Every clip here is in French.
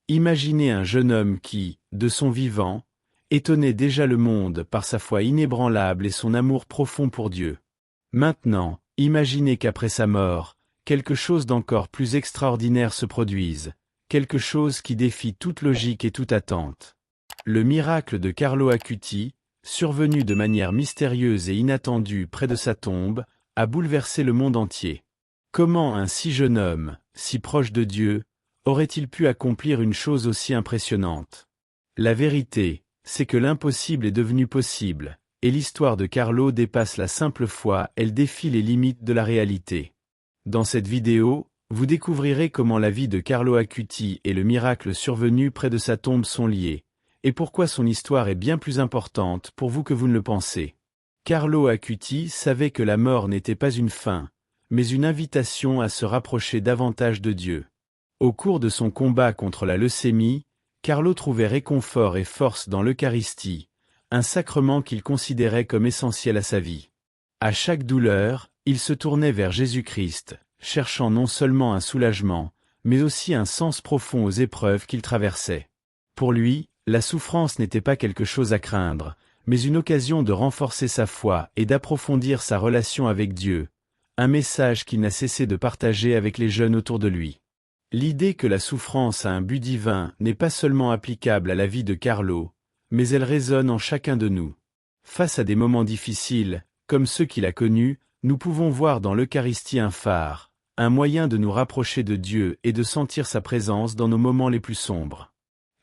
Imaginez un jeune homme qui, de son vivant, étonnait déjà le monde par sa foi inébranlable et son amour profond pour Dieu. Maintenant, imaginez qu'après sa mort, quelque chose d'encore plus extraordinaire se produise, quelque chose qui défie toute logique et toute attente. Le miracle de Carlo Acuti, survenu de manière mystérieuse et inattendue près de sa tombe, a bouleversé le monde entier. Comment un si jeune homme, si proche de Dieu, aurait-il pu accomplir une chose aussi impressionnante? La vérité, c'est que l'impossible est devenu possible, et l'histoire de Carlo dépasse la simple foi, elle défie les limites de la réalité. Dans cette vidéo, vous découvrirez comment la vie de Carlo Acuti et le miracle survenu près de sa tombe sont liés, et pourquoi son histoire est bien plus importante pour vous que vous ne le pensez. Carlo Acuti savait que la mort n'était pas une fin, mais une invitation à se rapprocher davantage de Dieu. Au cours de son combat contre la leucémie, Carlo trouvait réconfort et force dans l'Eucharistie, un sacrement qu'il considérait comme essentiel à sa vie. À chaque douleur, il se tournait vers Jésus-Christ, cherchant non seulement un soulagement, mais aussi un sens profond aux épreuves qu'il traversait. Pour lui, la souffrance n'était pas quelque chose à craindre, mais une occasion de renforcer sa foi et d'approfondir sa relation avec Dieu, un message qu'il n'a cessé de partager avec les jeunes autour de lui. L'idée que la souffrance a un but divin n'est pas seulement applicable à la vie de Carlo, mais elle résonne en chacun de nous. Face à des moments difficiles, comme ceux qu'il a connus, nous pouvons voir dans l'Eucharistie un phare, un moyen de nous rapprocher de Dieu et de sentir sa présence dans nos moments les plus sombres.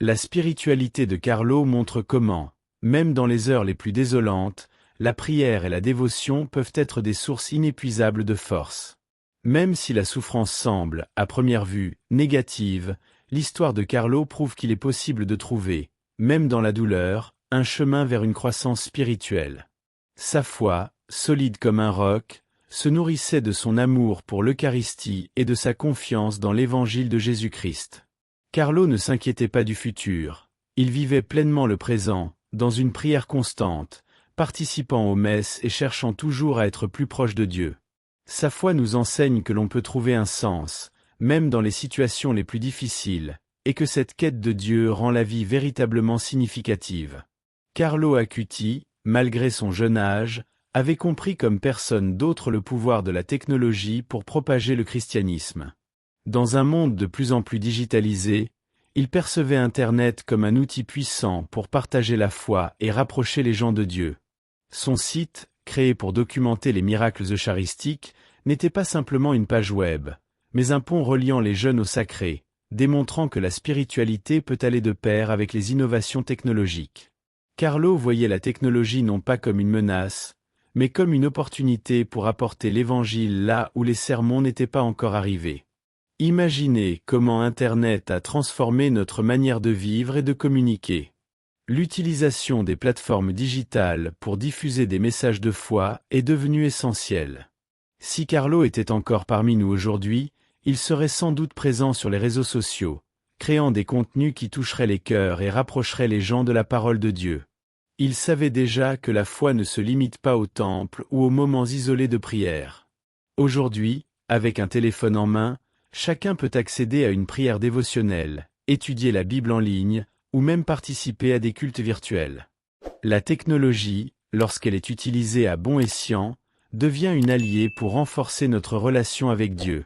La spiritualité de Carlo montre comment, même dans les heures les plus désolantes, la prière et la dévotion peuvent être des sources inépuisables de force. Même si la souffrance semble, à première vue, négative, l'histoire de Carlo prouve qu'il est possible de trouver, même dans la douleur, un chemin vers une croissance spirituelle. Sa foi, solide comme un roc, se nourrissait de son amour pour l'Eucharistie et de sa confiance dans l'Évangile de Jésus-Christ. Carlo ne s'inquiétait pas du futur, il vivait pleinement le présent, dans une prière constante, participant aux messes et cherchant toujours à être plus proche de Dieu. Sa foi nous enseigne que l'on peut trouver un sens, même dans les situations les plus difficiles, et que cette quête de Dieu rend la vie véritablement significative. Carlo Acuti, malgré son jeune âge, avait compris comme personne d'autre le pouvoir de la technologie pour propager le christianisme. Dans un monde de plus en plus digitalisé, il percevait Internet comme un outil puissant pour partager la foi et rapprocher les gens de Dieu. Son site, créé pour documenter les miracles eucharistiques, n'était pas simplement une page web, mais un pont reliant les jeunes au sacré, démontrant que la spiritualité peut aller de pair avec les innovations technologiques. Carlo voyait la technologie non pas comme une menace, mais comme une opportunité pour apporter l'Évangile là où les sermons n'étaient pas encore arrivés. Imaginez comment Internet a transformé notre manière de vivre et de communiquer. L'utilisation des plateformes digitales pour diffuser des messages de foi est devenue essentielle. Si Carlo était encore parmi nous aujourd'hui, il serait sans doute présent sur les réseaux sociaux, créant des contenus qui toucheraient les cœurs et rapprocheraient les gens de la parole de Dieu. Il savait déjà que la foi ne se limite pas au temple ou aux moments isolés de prière. Aujourd'hui, avec un téléphone en main, chacun peut accéder à une prière dévotionnelle, étudier la Bible en ligne, ou même participer à des cultes virtuels. La technologie, lorsqu'elle est utilisée à bon escient, devient une alliée pour renforcer notre relation avec Dieu.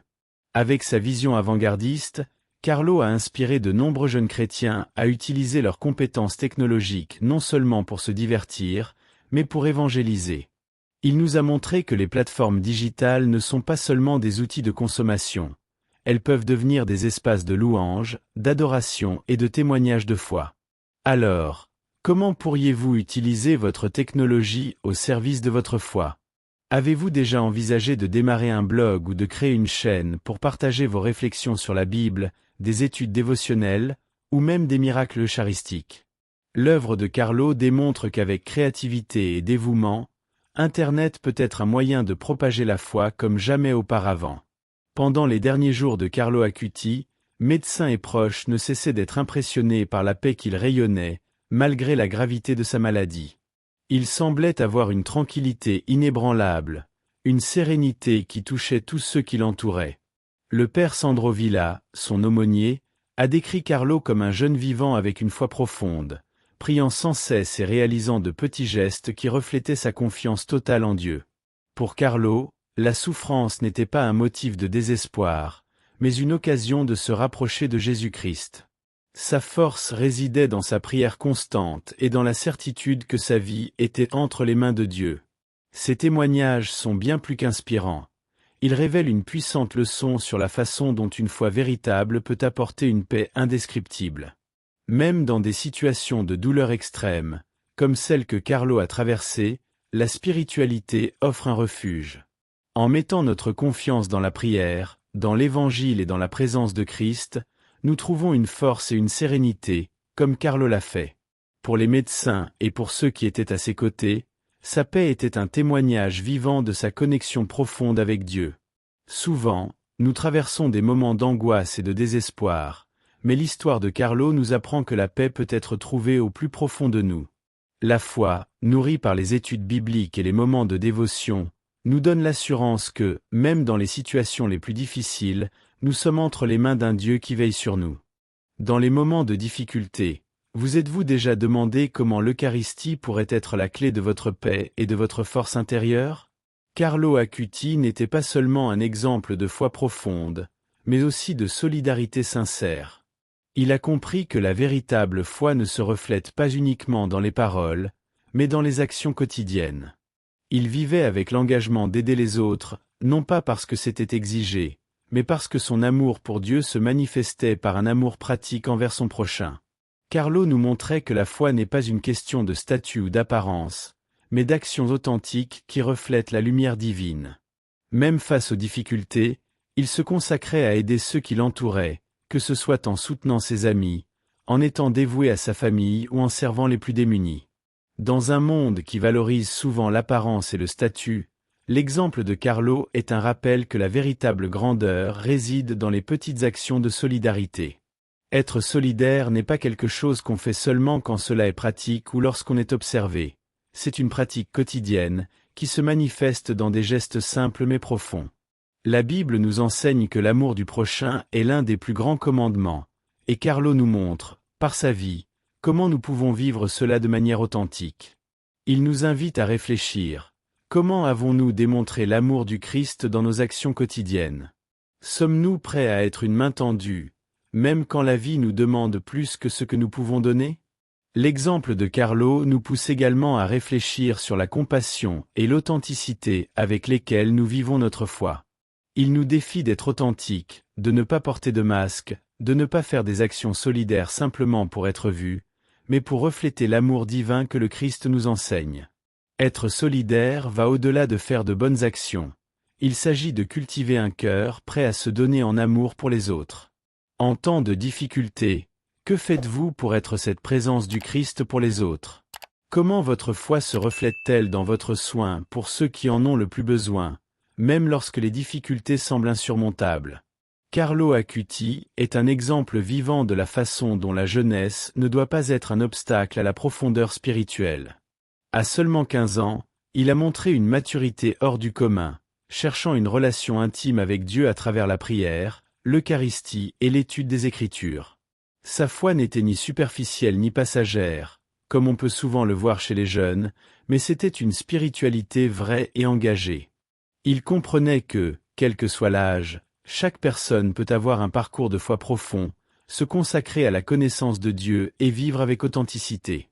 Avec sa vision avant-gardiste, Carlo a inspiré de nombreux jeunes chrétiens à utiliser leurs compétences technologiques non seulement pour se divertir, mais pour évangéliser. Il nous a montré que les plateformes digitales ne sont pas seulement des outils de consommation. Elles peuvent devenir des espaces de louange, d'adoration et de témoignage de foi. Alors, comment pourriez-vous utiliser votre technologie au service de votre foi? Avez-vous déjà envisagé de démarrer un blog ou de créer une chaîne pour partager vos réflexions sur la Bible, des études dévotionnelles, ou même des miracles eucharistiques? L'œuvre de Carlo démontre qu'avec créativité et dévouement, Internet peut être un moyen de propager la foi comme jamais auparavant. Pendant les derniers jours de Carlo Acuti, médecins et proches ne cessaient d'être impressionnés par la paix qu'il rayonnait, malgré la gravité de sa maladie. Il semblait avoir une tranquillité inébranlable, une sérénité qui touchait tous ceux qui l'entouraient. Le père Sandro Villa, son aumônier, a décrit Carlo comme un jeune vivant avec une foi profonde, priant sans cesse et réalisant de petits gestes qui reflétaient sa confiance totale en Dieu. Pour Carlo, la souffrance n'était pas un motif de désespoir, mais une occasion de se rapprocher de Jésus-Christ. Sa force résidait dans sa prière constante et dans la certitude que sa vie était entre les mains de Dieu. Ces témoignages sont bien plus qu'inspirants. Ils révèlent une puissante leçon sur la façon dont une foi véritable peut apporter une paix indescriptible. Même dans des situations de douleur extrême, comme celle que Carlo a traversée, la spiritualité offre un refuge. En mettant notre confiance dans la prière, dans l'Évangile et dans la présence de Christ, nous trouvons une force et une sérénité, comme Carlo l'a fait. Pour les médecins et pour ceux qui étaient à ses côtés, sa paix était un témoignage vivant de sa connexion profonde avec Dieu. Souvent, nous traversons des moments d'angoisse et de désespoir, mais l'histoire de Carlo nous apprend que la paix peut être trouvée au plus profond de nous. La foi, nourrie par les études bibliques et les moments de dévotion, nous donne l'assurance que, même dans les situations les plus difficiles, nous sommes entre les mains d'un Dieu qui veille sur nous. Dans les moments de difficulté, vous êtes-vous déjà demandé comment l'Eucharistie pourrait être la clé de votre paix et de votre force intérieure? Carlo Acuti n'était pas seulement un exemple de foi profonde, mais aussi de solidarité sincère. Il a compris que la véritable foi ne se reflète pas uniquement dans les paroles, mais dans les actions quotidiennes. Il vivait avec l'engagement d'aider les autres, non pas parce que c'était exigé, mais parce que son amour pour Dieu se manifestait par un amour pratique envers son prochain. Carlo nous montrait que la foi n'est pas une question de statut ou d'apparence, mais d'actions authentiques qui reflètent la lumière divine. Même face aux difficultés, il se consacrait à aider ceux qui l'entouraient, que ce soit en soutenant ses amis, en étant dévoué à sa famille ou en servant les plus démunis. Dans un monde qui valorise souvent l'apparence et le statut, l'exemple de Carlo est un rappel que la véritable grandeur réside dans les petites actions de solidarité. Être solidaire n'est pas quelque chose qu'on fait seulement quand cela est pratique ou lorsqu'on est observé. C'est une pratique quotidienne, qui se manifeste dans des gestes simples mais profonds. La Bible nous enseigne que l'amour du prochain est l'un des plus grands commandements, et Carlo nous montre, par sa vie, comment nous pouvons vivre cela de manière authentique. Il nous invite à réfléchir. Comment avons-nous démontré l'amour du Christ dans nos actions quotidiennes? Sommes-nous prêts à être une main tendue, même quand la vie nous demande plus que ce que nous pouvons donner? L'exemple de Carlo nous pousse également à réfléchir sur la compassion et l'authenticité avec lesquelles nous vivons notre foi. Il nous défie d'être authentiques, de ne pas porter de masque, de ne pas faire des actions solidaires simplement pour être vus, mais pour refléter l'amour divin que le Christ nous enseigne. Être solidaire va au-delà de faire de bonnes actions. Il s'agit de cultiver un cœur prêt à se donner en amour pour les autres. En temps de difficulté, que faites-vous pour être cette présence du Christ pour les autres? Comment votre foi se reflète-t-elle dans votre soin pour ceux qui en ont le plus besoin, même lorsque les difficultés semblent insurmontables? Carlo Acuti est un exemple vivant de la façon dont la jeunesse ne doit pas être un obstacle à la profondeur spirituelle. À seulement 15 ans, il a montré une maturité hors du commun, cherchant une relation intime avec Dieu à travers la prière, l'Eucharistie et l'étude des Écritures. Sa foi n'était ni superficielle ni passagère, comme on peut souvent le voir chez les jeunes, mais c'était une spiritualité vraie et engagée. Il comprenait que, quel que soit l'âge, chaque personne peut avoir un parcours de foi profond, se consacrer à la connaissance de Dieu et vivre avec authenticité.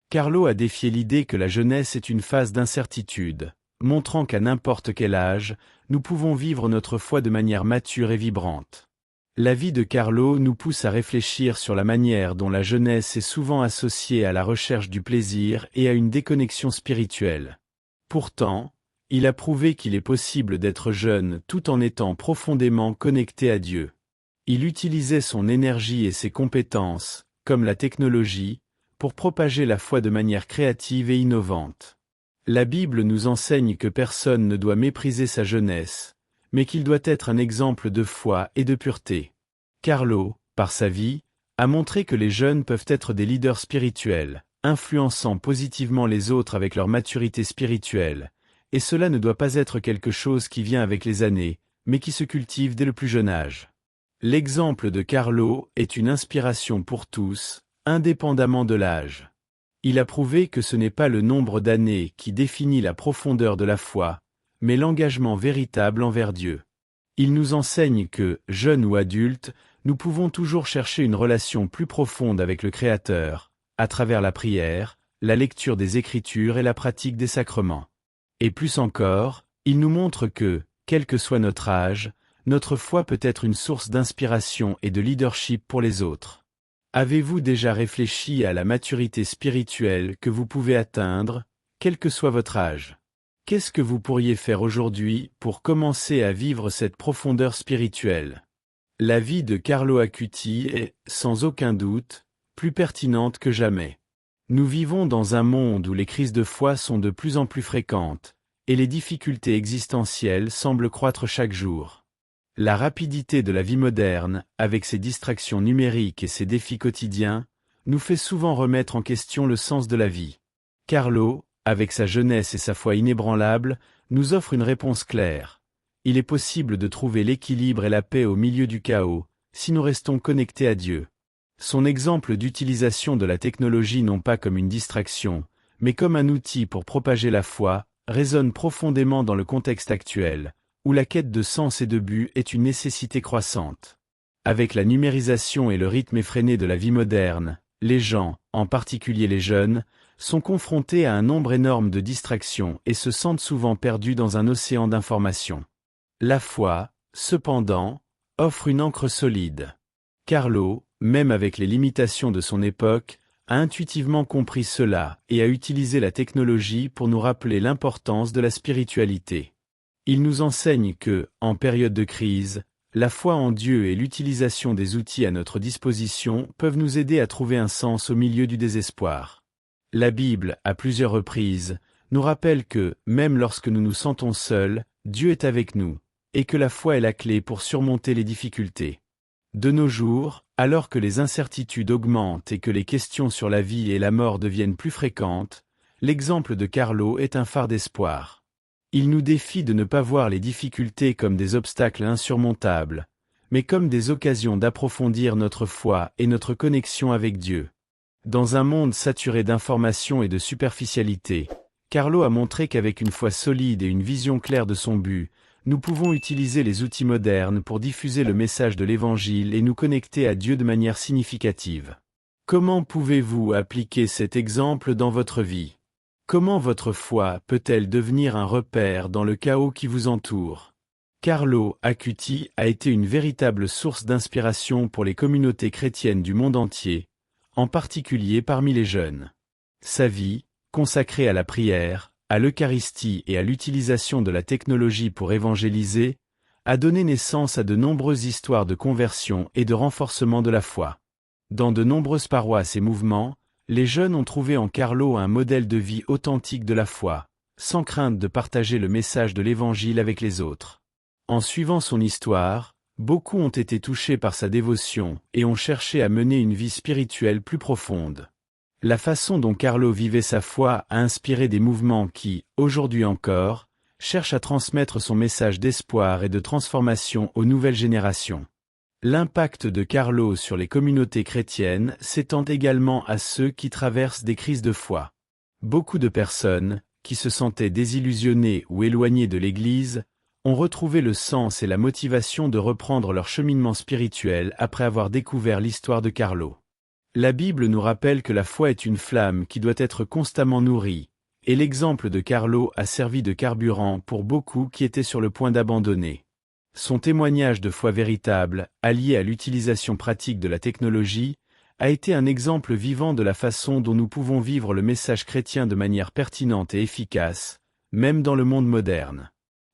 Carlo a défié l'idée que la jeunesse est une phase d'incertitude, montrant qu'à n'importe quel âge, nous pouvons vivre notre foi de manière mature et vibrante. La vie de Carlo nous pousse à réfléchir sur la manière dont la jeunesse est souvent associée à la recherche du plaisir et à une déconnexion spirituelle. Pourtant, il a prouvé qu'il est possible d'être jeune tout en étant profondément connecté à Dieu. Il utilisait son énergie et ses compétences, comme la technologie, pour propager la foi de manière créative et innovante. La Bible nous enseigne que personne ne doit mépriser sa jeunesse, mais qu'il doit être un exemple de foi et de pureté. Carlo, par sa vie, a montré que les jeunes peuvent être des leaders spirituels, influençant positivement les autres avec leur maturité spirituelle, et cela ne doit pas être quelque chose qui vient avec les années, mais qui se cultive dès le plus jeune âge. L'exemple de Carlo est une inspiration pour tous, indépendamment de l'âge. Il a prouvé que ce n'est pas le nombre d'années qui définit la profondeur de la foi, mais l'engagement véritable envers Dieu. Il nous enseigne que, jeunes ou adultes, nous pouvons toujours chercher une relation plus profonde avec le Créateur, à travers la prière, la lecture des Écritures et la pratique des sacrements. Et plus encore, il nous montre que, quel que soit notre âge, notre foi peut être une source d'inspiration et de leadership pour les autres. Avez-vous déjà réfléchi à la maturité spirituelle que vous pouvez atteindre, quel que soit votre âge? Qu'est-ce que vous pourriez faire aujourd'hui pour commencer à vivre cette profondeur spirituelle? La vie de Carlo Acuti est, sans aucun doute, plus pertinente que jamais. Nous vivons dans un monde où les crises de foi sont de plus en plus fréquentes, et les difficultés existentielles semblent croître chaque jour. La rapidité de la vie moderne, avec ses distractions numériques et ses défis quotidiens, nous fait souvent remettre en question le sens de la vie. Carlo, avec sa jeunesse et sa foi inébranlable, nous offre une réponse claire. Il est possible de trouver l'équilibre et la paix au milieu du chaos, si nous restons connectés à Dieu. Son exemple d'utilisation de la technologie non pas comme une distraction, mais comme un outil pour propager la foi, résonne profondément dans le contexte actuel, où la quête de sens et de but est une nécessité croissante. Avec la numérisation et le rythme effréné de la vie moderne, les gens, en particulier les jeunes, sont confrontés à un nombre énorme de distractions et se sentent souvent perdus dans un océan d'informations. La foi, cependant, offre une ancre solide. Carlo, même avec les limitations de son époque, a intuitivement compris cela et a utilisé la technologie pour nous rappeler l'importance de la spiritualité. Il nous enseigne que, en période de crise, la foi en Dieu et l'utilisation des outils à notre disposition peuvent nous aider à trouver un sens au milieu du désespoir. La Bible, à plusieurs reprises, nous rappelle que, même lorsque nous nous sentons seuls, Dieu est avec nous, et que la foi est la clé pour surmonter les difficultés. De nos jours, alors que les incertitudes augmentent et que les questions sur la vie et la mort deviennent plus fréquentes, l'exemple de Carlo est un phare d'espoir. Il nous défie de ne pas voir les difficultés comme des obstacles insurmontables, mais comme des occasions d'approfondir notre foi et notre connexion avec Dieu. Dans un monde saturé d'informations et de superficialité, Carlo a montré qu'avec une foi solide et une vision claire de son but, nous pouvons utiliser les outils modernes pour diffuser le message de l'Évangile et nous connecter à Dieu de manière significative. Comment pouvez-vous appliquer cet exemple dans votre vie? Comment votre foi peut-elle devenir un repère dans le chaos qui vous entoure? Carlo Acuti a été une véritable source d'inspiration pour les communautés chrétiennes du monde entier, en particulier parmi les jeunes. Sa vie, consacrée à la prière, à l'Eucharistie et à l'utilisation de la technologie pour évangéliser, a donné naissance à de nombreuses histoires de conversion et de renforcement de la foi. Dans de nombreuses paroisses et mouvements, les jeunes ont trouvé en Carlo un modèle de vie authentique de la foi, sans crainte de partager le message de l'Évangile avec les autres. En suivant son histoire, beaucoup ont été touchés par sa dévotion et ont cherché à mener une vie spirituelle plus profonde. La façon dont Carlo vivait sa foi a inspiré des mouvements qui, aujourd'hui encore, cherchent à transmettre son message d'espoir et de transformation aux nouvelles générations. L'impact de Carlo sur les communautés chrétiennes s'étend également à ceux qui traversent des crises de foi. Beaucoup de personnes, qui se sentaient désillusionnées ou éloignées de l'Église, ont retrouvé le sens et la motivation de reprendre leur cheminement spirituel après avoir découvert l'histoire de Carlo. La Bible nous rappelle que la foi est une flamme qui doit être constamment nourrie, et l'exemple de Carlo a servi de carburant pour beaucoup qui étaient sur le point d'abandonner. Son témoignage de foi véritable, allié à l'utilisation pratique de la technologie, a été un exemple vivant de la façon dont nous pouvons vivre le message chrétien de manière pertinente et efficace, même dans le monde moderne.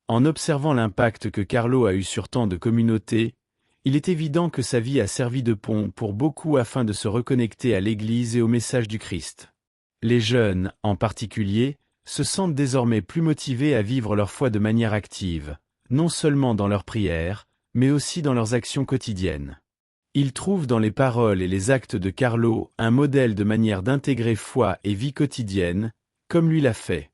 En observant l'impact que Carlo a eu sur tant de communautés, il est évident que sa vie a servi de pont pour beaucoup afin de se reconnecter à l'Église et au message du Christ. Les jeunes, en particulier, se sentent désormais plus motivés à vivre leur foi de manière active, non seulement dans leurs prières, mais aussi dans leurs actions quotidiennes. Ils trouvent dans les paroles et les actes de Carlo un modèle de manière d'intégrer foi et vie quotidienne, comme lui l'a fait.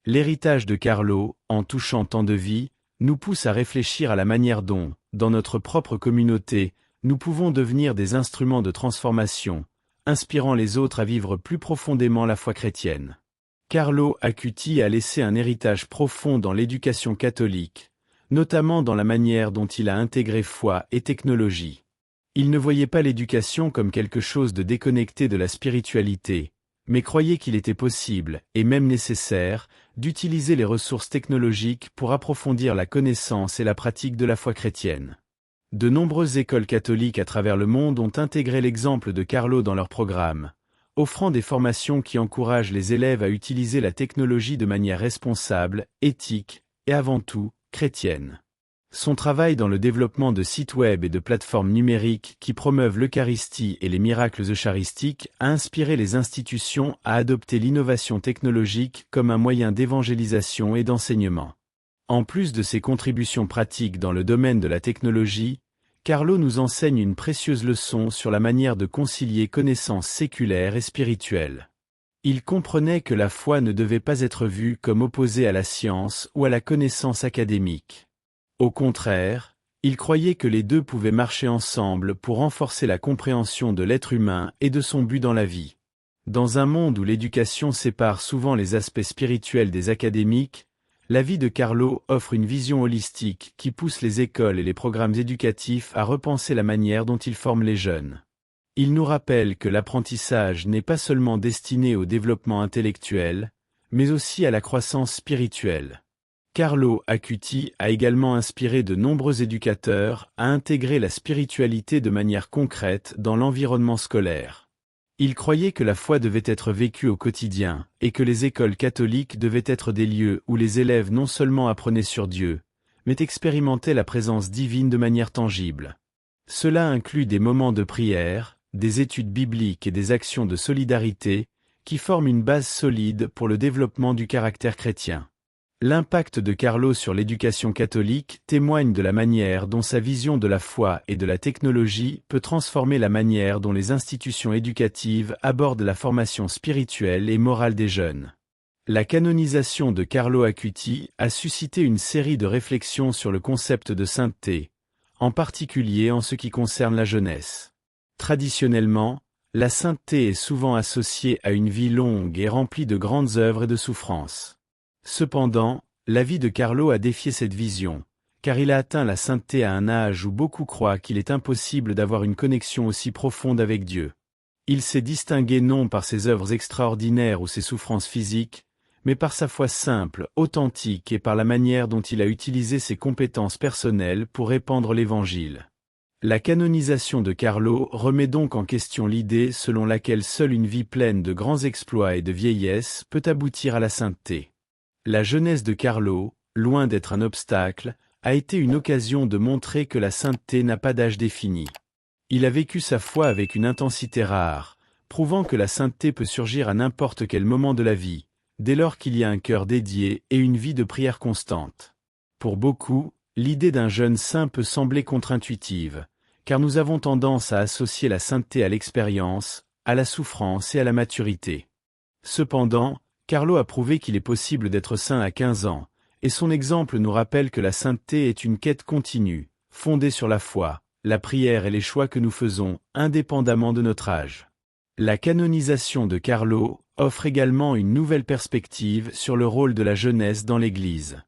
L'héritage de Carlo, en touchant tant de vies, nous pousse à réfléchir à la manière dont, dans notre propre communauté, nous pouvons devenir des instruments de transformation, inspirant les autres à vivre plus profondément la foi chrétienne. Carlo Acuti a laissé un héritage profond dans l'éducation catholique, notamment dans la manière dont il a intégré foi et technologie. Il ne voyait pas l'éducation comme quelque chose de déconnecté de la spiritualité, mais croyait qu'il était possible, et même nécessaire, d'utiliser les ressources technologiques pour approfondir la connaissance et la pratique de la foi chrétienne. De nombreuses écoles catholiques à travers le monde ont intégré l'exemple de Carlo dans leurs programmes, offrant des formations qui encouragent les élèves à utiliser la technologie de manière responsable, éthique, et avant tout, chrétienne. Son travail dans le développement de sites web et de plateformes numériques qui promeuvent l'Eucharistie et les miracles eucharistiques a inspiré les institutions à adopter l'innovation technologique comme un moyen d'évangélisation et d'enseignement. En plus de ses contributions pratiques dans le domaine de la technologie, Carlo nous enseigne une précieuse leçon sur la manière de concilier connaissances séculaires et spirituelles. Il comprenait que la foi ne devait pas être vue comme opposée à la science ou à la connaissance académique. Au contraire, il croyait que les deux pouvaient marcher ensemble pour renforcer la compréhension de l'être humain et de son but dans la vie. Dans un monde où l'éducation sépare souvent les aspects spirituels des académiques, la vie de Carlo offre une vision holistique qui pousse les écoles et les programmes éducatifs à repenser la manière dont ils forment les jeunes. Il nous rappelle que l'apprentissage n'est pas seulement destiné au développement intellectuel, mais aussi à la croissance spirituelle. Carlo Acuti a également inspiré de nombreux éducateurs à intégrer la spiritualité de manière concrète dans l'environnement scolaire. Il croyait que la foi devait être vécue au quotidien, et que les écoles catholiques devaient être des lieux où les élèves non seulement apprenaient sur Dieu, mais expérimentaient la présence divine de manière tangible. Cela inclut des moments de prière, des études bibliques et des actions de solidarité, qui forment une base solide pour le développement du caractère chrétien. L'impact de Carlo sur l'éducation catholique témoigne de la manière dont sa vision de la foi et de la technologie peut transformer la manière dont les institutions éducatives abordent la formation spirituelle et morale des jeunes. La canonisation de Carlo Acuti a suscité une série de réflexions sur le concept de sainteté, en particulier en ce qui concerne la jeunesse. Traditionnellement, la sainteté est souvent associée à une vie longue et remplie de grandes œuvres et de souffrances. Cependant, la vie de Carlo a défié cette vision, car il a atteint la sainteté à un âge où beaucoup croient qu'il est impossible d'avoir une connexion aussi profonde avec Dieu. Il s'est distingué non par ses œuvres extraordinaires ou ses souffrances physiques, mais par sa foi simple, authentique et par la manière dont il a utilisé ses compétences personnelles pour répandre l'Évangile. La canonisation de Carlo remet donc en question l'idée selon laquelle seule une vie pleine de grands exploits et de vieillesse peut aboutir à la sainteté. La jeunesse de Carlo, loin d'être un obstacle, a été une occasion de montrer que la sainteté n'a pas d'âge défini. Il a vécu sa foi avec une intensité rare, prouvant que la sainteté peut surgir à n'importe quel moment de la vie, dès lors qu'il y a un cœur dédié et une vie de prière constante. Pour beaucoup, l'idée d'un jeune saint peut sembler contre-intuitive, car nous avons tendance à associer la sainteté à l'expérience, à la souffrance et à la maturité. Cependant, Carlo a prouvé qu'il est possible d'être saint à 15 ans, et son exemple nous rappelle que la sainteté est une quête continue, fondée sur la foi, la prière et les choix que nous faisons, indépendamment de notre âge. La canonisation de Carlo offre également une nouvelle perspective sur le rôle de la jeunesse dans l'Église.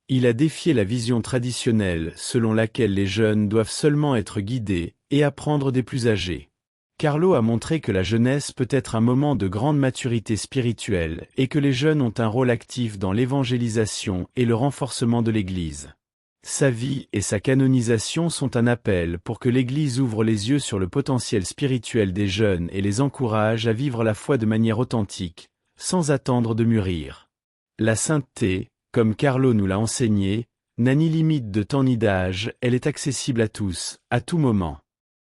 Il a défié la vision traditionnelle selon laquelle les jeunes doivent seulement être guidés et apprendre des plus âgés. Carlo a montré que la jeunesse peut être un moment de grande maturité spirituelle et que les jeunes ont un rôle actif dans l'évangélisation et le renforcement de l'Église. Sa vie et sa canonisation sont un appel pour que l'Église ouvre les yeux sur le potentiel spirituel des jeunes et les encourage à vivre la foi de manière authentique, sans attendre de mûrir. La sainteté, comme Carlo nous l'a enseigné, n'a ni limite de temps ni d'âge, elle est accessible à tous, à tout moment.